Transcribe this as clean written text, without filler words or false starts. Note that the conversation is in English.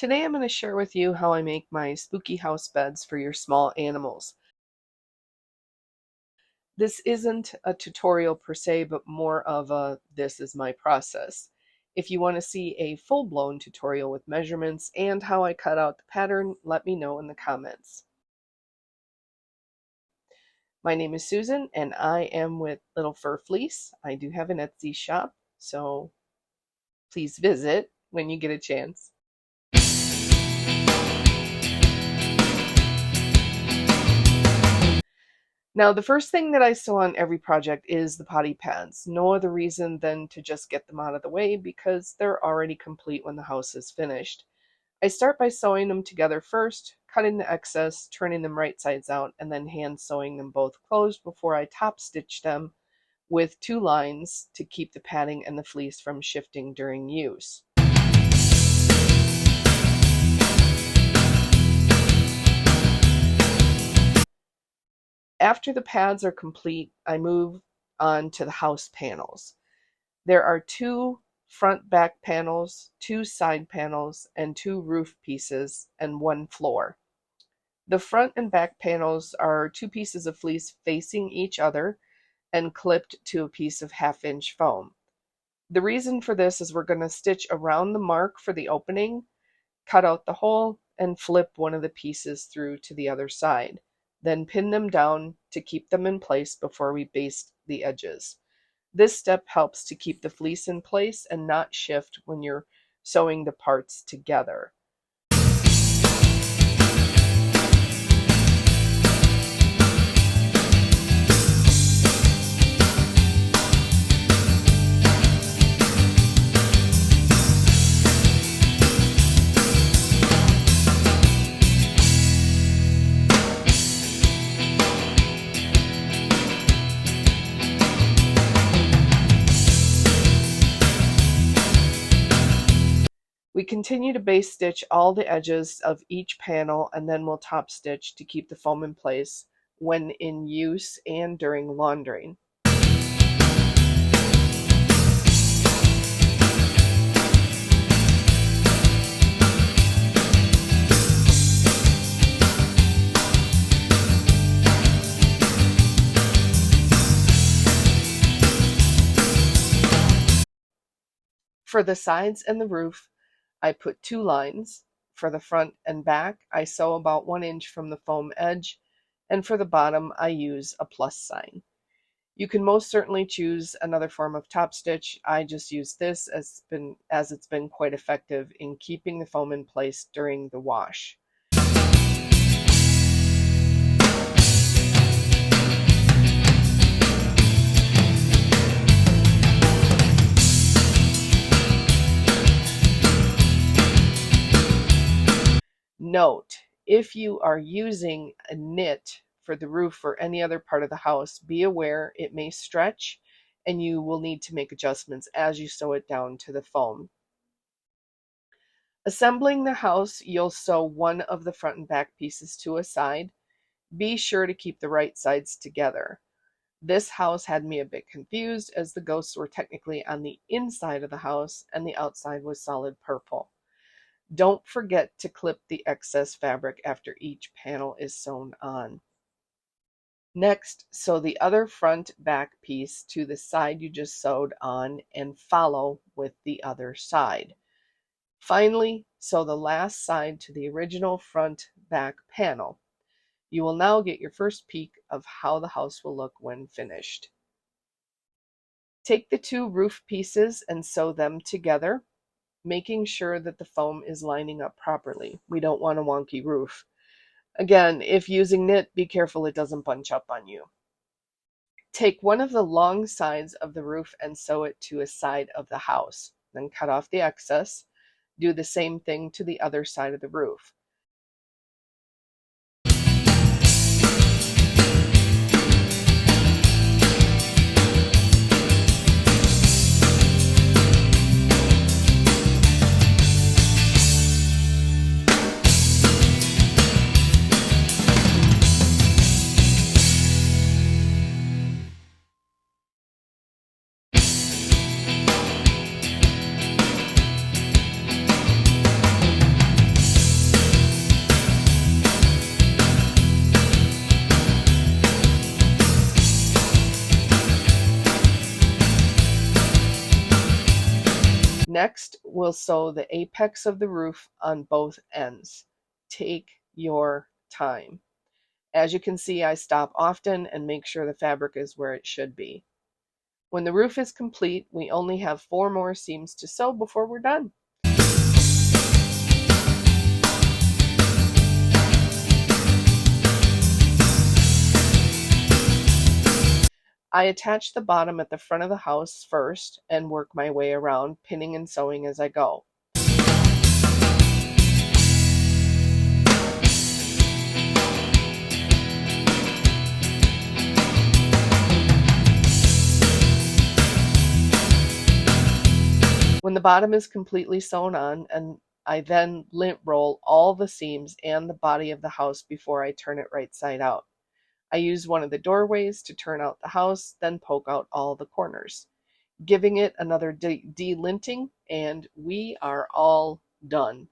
Today I'm going to share with you how I make my spooky house beds for your small animals. This isn't a tutorial per se, but more of a this is my process. If you want to see a full-blown tutorial with measurements and how I cut out the pattern, let me know in the comments. My name is Susan and I am with Little Fur Fleece. I do have an Etsy shop, so please visit when you get a chance. Now, the first thing that I sew on every project is the potty pads. No other reason than to just get them out of the way because they're already complete when the house is finished. I start by sewing them together first, cutting the excess, turning them right sides out, and then hand sewing them both closed before I top stitch them with 2 lines to keep the padding and the fleece from shifting during use. After the pads are complete, I move on to the house panels. There are 2 front back panels, 2 side panels, and 2 roof pieces, and 1 floor. The front and back panels are 2 pieces of fleece facing each other and clipped to a piece of 1/2 inch foam. The reason for this is we're going to stitch around the mark for the opening, cut out the hole, and flip one of the pieces through to the other side. Then pin them down to keep them in place before we baste the edges. This step helps to keep the fleece in place and not shift when you're sewing the parts together. We continue to baste stitch all the edges of each panel and then we'll top stitch to keep the foam in place when in use and during laundering. For the sides and the roof, I put 2 lines. For the front and back, I sew about 1 inch from the foam edge, and for the bottom, I use a plus sign. You can most certainly choose another form of top stitch. I just use this as it's been quite effective in keeping the foam in place during the wash. Note, if you are using a knit for the roof or any other part of the house, be aware it may stretch and you will need to make adjustments as you sew it down to the foam. Assembling the house, you'll sew one of the front and back pieces to a side. Be sure to keep the right sides together. This house had me a bit confused as the ghosts were technically on the inside of the house and the outside was solid purple. Don't forget to clip the excess fabric after each panel is sewn on. Next, sew the other front back piece to the side you just sewed on and follow with the other side. Finally, sew the last side to the original front back panel. You will now get your first peek of how the house will look when finished. Take the 2 roof pieces and sew them together, making sure that the foam is lining up properly. We don't want a wonky roof. Again, if using knit, be careful it doesn't bunch up on you. Take one of the long sides of the roof and sew it to a side of the house. Then cut off the excess. Do the same thing to the other side of the roof. Next, we'll sew the apex of the roof on both ends. Take your time. As you can see, I stop often and make sure the fabric is where it should be. When the roof is complete, we only have 4 more seams to sew before we're done. I attach the bottom at the front of the house first and work my way around, pinning and sewing as I go. When the bottom is completely sewn on, and I then lint roll all the seams and the body of the house before I turn it right side out. I use one of the doorways to turn out the house, then poke out all the corners, giving it another delinting, and we are all done.